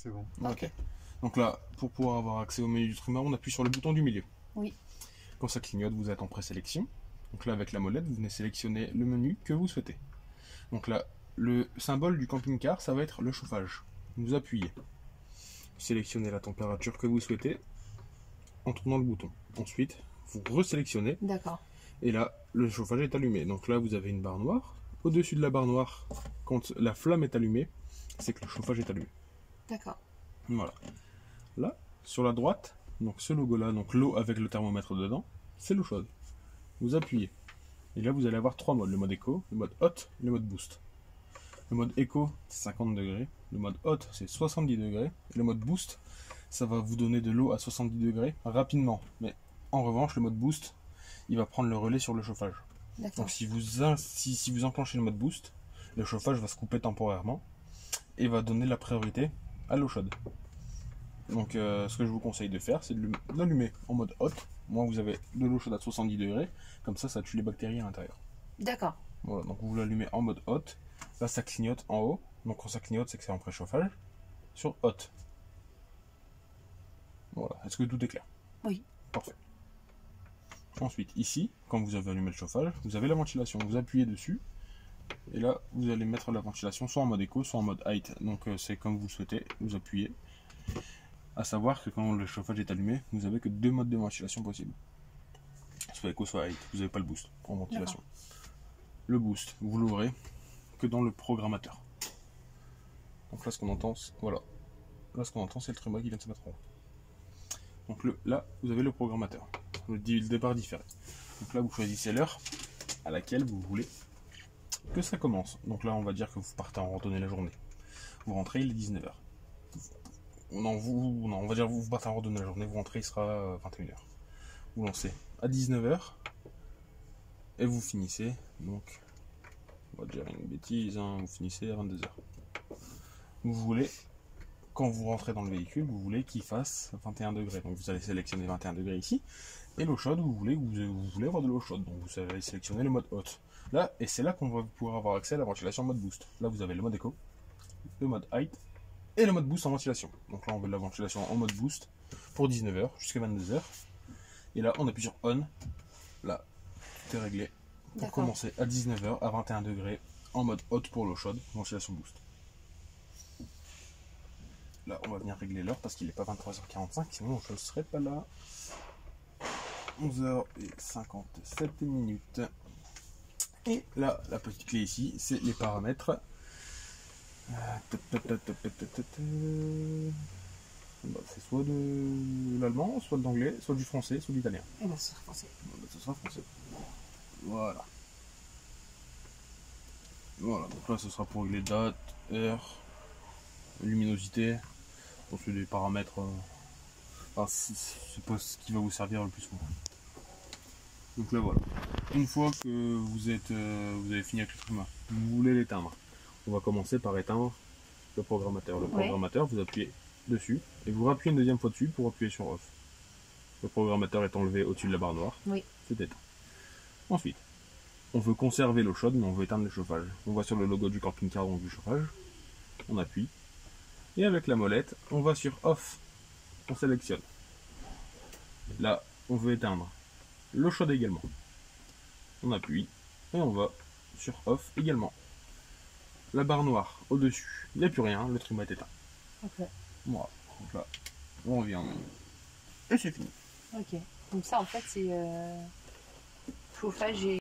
c'est bon. Ok. Donc là, pour pouvoir avoir accès au menu du trimmer, on appuie sur le bouton du milieu. Oui. Quand ça clignote, vous êtes en présélection. Donc là, avec la molette, vous venez sélectionner le menu que vous souhaitez. Donc là, le symbole du camping-car, ça va être le chauffage. Vous appuyez. Sélectionnez la température que vous souhaitez en tournant le bouton. Ensuite, vous resélectionnez. D'accord. Et là, le chauffage est allumé. Donc là, vous avez une barre noire. Au-dessus de la barre noire, quand la flamme est allumée, c'est que le chauffage est allumé. D'accord. Voilà. Là, sur la droite, donc ce logo-là, donc l'eau avec le thermomètre dedans, c'est l'eau chaude. Vous appuyez. Et là, vous allez avoir trois modes. Le mode éco, le mode hot et le mode boost. Le mode éco, c'est 50 degrés. Le mode hot, c'est 70 degrés. Et le mode boost, ça va vous donner de l'eau à 70 degrés rapidement. Mais en revanche, le mode boost, il va prendre le relais sur le chauffage. Donc si vous enclenchez le mode boost, le chauffage va se couper temporairement et va donner la priorité à l'eau chaude. Donc ce que je vous conseille de faire, c'est de l'allumer en mode hot. Moi, vous avez de l'eau chaude à 70 degrés, comme ça tue les bactéries à l'intérieur. D'accord. Voilà, donc vous l'allumez en mode hot. Là, ça clignote en haut. Donc quand ça clignote, c'est que c'est en préchauffage. Sur hot. Voilà, est-ce que tout est clair? Oui. Parfait. Ensuite, ici, quand vous avez allumé le chauffage, vous avez la ventilation. Vous appuyez dessus. Et là, vous allez mettre la ventilation soit en mode éco, soit en mode height. Donc c'est comme vous le souhaitez, vous appuyez. À savoir que quand le chauffage est allumé, vous n'avez que deux modes de ventilation possibles. Soit éco, soit height. Vous n'avez pas le boost en ventilation. Le boost, vous l'ouvrez que dans le programmateur. Donc là, ce qu'on entend, voilà. Là, ce qu'on entend, c'est le trimmer qui vient de se mettre en haut. Donc là, vous avez le programmateur. Le départ différé. Donc là, vous choisissez l'heure à laquelle vous voulez que ça commence. Donc là, on va dire que vous partez en randonnée la journée. Vous rentrez, il est 19h. Non, on va dire que vous partez en randonnée la journée, vous rentrez, il sera 21h. Vous lancez à 19h et vous finissez, donc, on va dire une bêtise, hein, vous finissez à 22h. Vous voulez, quand vous rentrez dans le véhicule, vous voulez qu'il fasse 21 degrés. Donc vous allez sélectionner 21 degrés ici. Et l'eau chaude, vous voulez avoir de l'eau chaude. Donc vous allez sélectionner le mode hot. Là, et c'est là qu'on va pouvoir avoir accès à la ventilation en mode boost. Là, vous avez le mode éco, le mode height et le mode boost en ventilation. Donc là, on veut de la ventilation en mode boost pour 19h jusqu'à 22h. Et là, on appuie sur on. Là, tout est réglé. Pour commencer à 19h à 21 degrés en mode hot pour l'eau chaude, ventilation boost. Là, on va venir régler l'heure parce qu'il n'est pas 23h45, sinon je ne serai pas là. 11h57 minutes. Et là, la petite clé ici, c'est les paramètres. C'est soit de l'allemand, soit de l'anglais, soit du français, soit de l'italien. Et bien, ce sera français. Ce sera français. Voilà. Voilà, donc là, ce sera pour régler date, heure, luminosité. C'est des paramètres. Enfin, c'est pas ce qui va vous servir le plus souvent. Donc là voilà. Une fois que vous avez fini avec le trimmer, vous voulez l'éteindre. On va commencer par éteindre le programmateur. Le programmateur, vous appuyez dessus et vous rappuyez une deuxième fois dessus pour appuyer sur off. Le programmateur est enlevé au-dessus de la barre noire. Oui. C'est éteint. Ensuite, on veut conserver l'eau chaude, mais on veut éteindre le chauffage. On va sur le logo du camping-car, donc du chauffage. On appuie. Et avec la molette, on va sur off. On sélectionne. Là, on veut éteindre l'eau chaude également. On appuie et on va sur off également. La barre noire au-dessus, il n'y a plus rien, le trimmer est éteint. Ok. Voilà. Donc là, on revient. Et c'est fini. Ok. Donc ça, en fait, c'est chauffage et